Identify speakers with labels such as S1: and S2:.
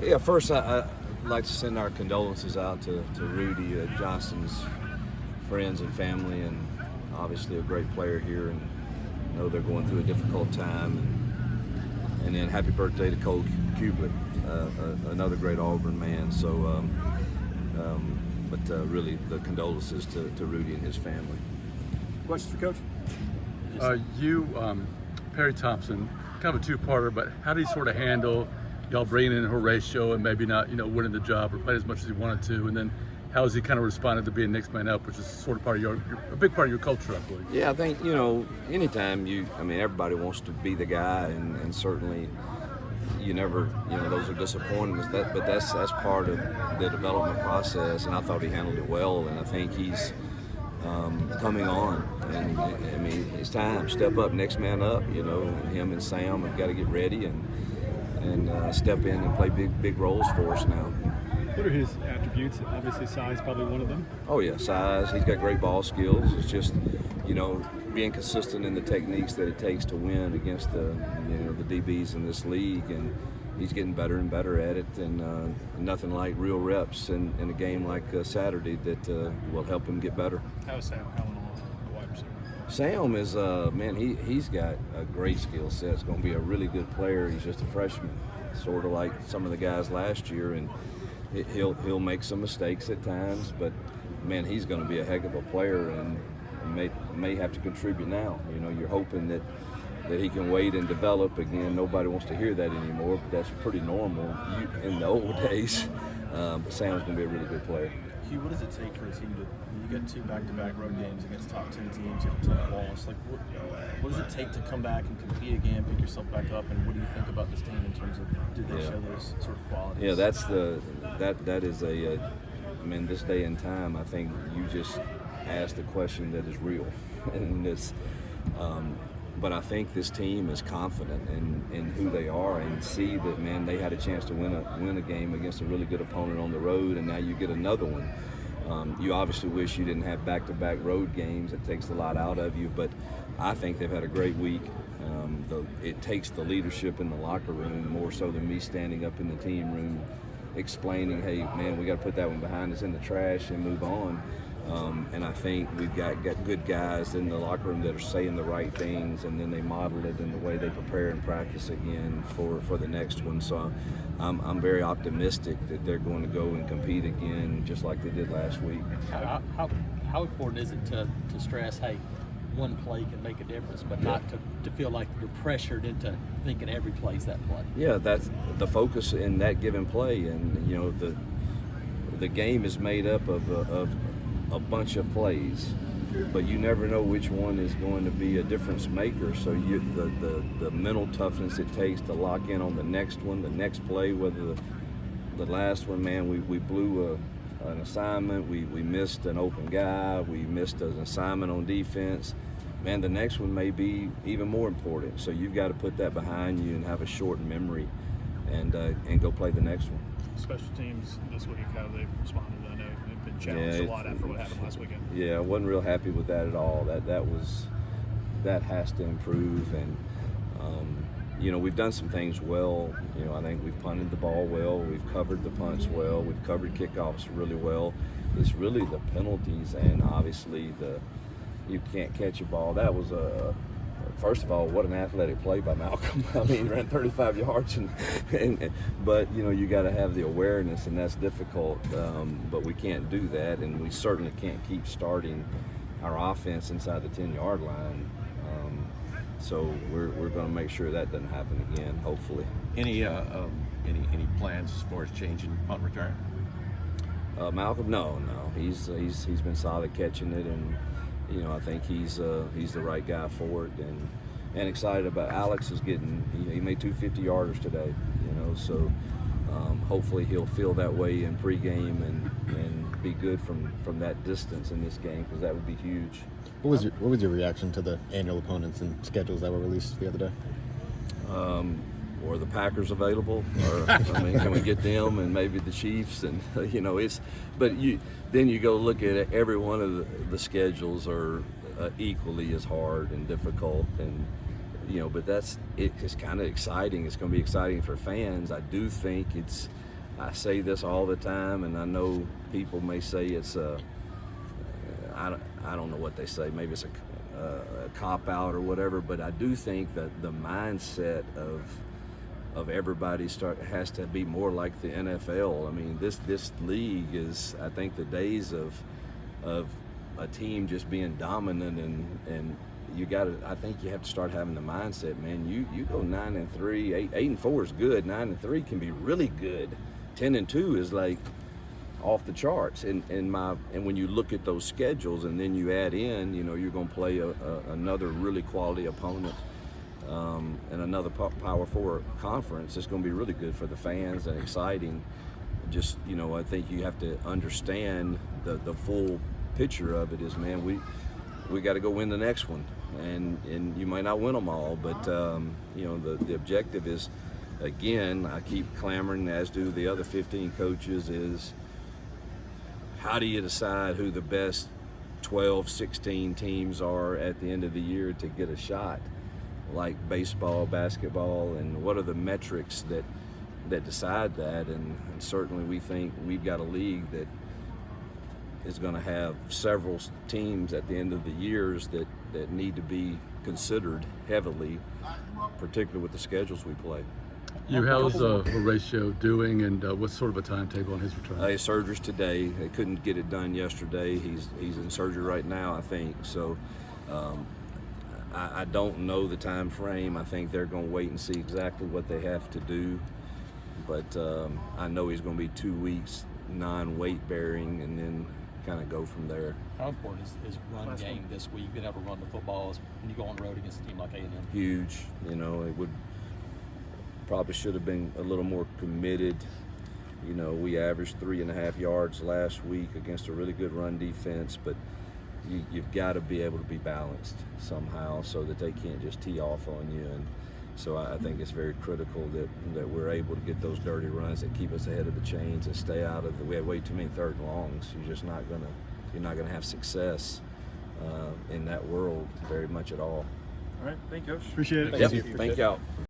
S1: Yeah, first I'd like to send our condolences out to Rudy, Johnson's friends and family, and obviously a great player here, and know they're going through a difficult time. And then happy birthday to Cole Kublik, another great Auburn man. So, really the condolences to Rudy and his family.
S2: Questions for Coach?
S3: Perry Thompson, kind of a two-parter, but how do you sort of handle y'all bringing in Horatio and maybe not, winning the job or playing as much as he wanted to, and then how has he kind of responded to being next man up, which is sort of part of a big part of your culture, I believe?
S1: Yeah, I think, anytime everybody wants to be the guy, and certainly you never, those are disappointments, but that's part of the development process, and I thought he handled it well, and I think he's coming on, and it's time, step up, next man up, him and Sam have got to get ready and step in and play big roles for us now.
S2: What are his attributes? Obviously size, probably one of them.
S1: Oh yeah, size. He's got great ball skills. It's just, being consistent in the techniques that it takes to win against the DBs in this league, and he's getting better and better at it, and nothing like real reps in a game like Saturday that will help him get better.
S2: How is Sam coming along, the wide receiver?
S1: Sam is, he's got a great skill set. He's going to be a really good player. He's just a freshman, sort of like some of the guys last year, and he'll make some mistakes at times, but man, he's going to be a heck of a player, and may have to contribute now. You're hoping that he can wait and develop. Again, nobody wants to hear that anymore, but that's pretty normal in the old days. But Sam's going to be a really good player.
S4: Hugh, what does it take for a team to, when you get 2 back-to-back road games against top 10 teams, you have a tough loss, what does it take to come back and compete again, pick yourself back up, and what do you think about this team in terms of, did they show those sort of qualities?
S1: Yeah, that is this day and time, I think you just asked a question that is real, and it's, but I think this team is confident in who they are, and see that, man, they had a chance to win a game against a really good opponent on the road, and now you get another one. You obviously wish you didn't have back-to-back road games. It takes a lot out of you, but I think they've had a great week. It takes the leadership in the locker room more so than me standing up in the team room explaining, hey, man, we got to put that one behind us in the trash and move on. And I think we've got good guys in the locker room that are saying the right things, and then they model it in the way they prepare and practice again for the next one. So I'm very optimistic that they're going to go and compete again just like they did last week.
S5: How important is it to stress, hey, one play can make a difference, but not to feel like you're pressured into thinking every play's that play? Yeah,
S1: that's the focus in that given play, and the game is made up of a bunch of plays, but you never know which one is going to be a difference maker. So the mental toughness it takes to lock in on the next one, the next play, whether the last one, man, we blew an assignment, we missed an open guy, we missed an assignment on defense. Man, the next one may be even more important. So you've got to put that behind you and have a short memory, and go play the next one.
S2: Special teams this week, how they've responded? I know they've been challenged a lot after what happened last weekend.
S1: Yeah, I wasn't real happy with that at all. That has to improve, and we've done some things well. I think we've punted the ball well, we've covered the punts well, we've covered kickoffs really well. It's really the penalties, and obviously you can't catch a ball. That was first of all, what an athletic play by Malcolm. He ran 35 yards, but you got to have the awareness, and that's difficult. But we can't do that, and we certainly can't keep starting our offense inside the 10-yard line. So we're going to make sure that doesn't happen again, hopefully.
S6: Any plans as far as changing punt return?
S1: Malcolm, no. He's been solid catching it, and I think he's the right guy for it, and excited about Alex is getting. He made 2 50-yarders today, so hopefully he'll feel that way in pregame and be good from that distance in this game, because that would be huge.
S7: What was your reaction to the annual opponents and schedules that were released the other day?
S1: Or the Packers available, or can we get them and maybe the Chiefs, and but then you go look at it, every one of the schedules are equally as hard and difficult, and but it's kind of exciting. It's going to be exciting for fans. I do think I say this all the time, and I know people may say it's I don't know what they say. Maybe it's a cop out or whatever, but I do think that the mindset of everybody has to be more like the NFL. I mean, this league is, I think, the days of a team just being dominant, and I think you have to start having the mindset, man. You go 9-3, 8-4 is good. 9-3 can be really good. 10-2 is like off the charts. And when you look at those schedules, and then you add in, you're going to play another really quality opponent, and another Power 4 conference. It's going to be really good for the fans and exciting. Just, I think you have to understand the full picture of it is, man, we got to go win the next one, and you might not win them all, but the objective is, again, I keep clamoring, as do the other 15 coaches, is how do you decide who the best 12, 16 teams are at the end of the year to get a shot, like baseball, basketball, and what are the metrics that decide that? And certainly we think we've got a league that is going to have several teams at the end of the years that need to be considered heavily, particularly with the schedules we play.
S3: How's Horatio doing, and what's sort of a timetable on his return?
S1: His surgery's today. They couldn't get it done yesterday. He's in surgery right now, I think. So I don't know the time frame. I think they're going to wait and see exactly what they have to do. But I know he's going to be 2 weeks non-weight bearing, and then kind of go from there.
S5: How important is run game this week? Being able to run the football when you go on the road against a team like A&M?
S1: Huge. It would probably should have been a little more committed. We averaged 3.5 yards last week against a really good run defense, but you've got to be able to be balanced somehow so that they can't just tee off on you. And so I think it's very critical that we're able to get those dirty runs that keep us ahead of the chains and stay out of we have way too many third and longs. You're just not gonna have success in that world very much at all.
S4: All right, thank you, Coach.
S2: Appreciate it.
S1: Yep. Thank y'all.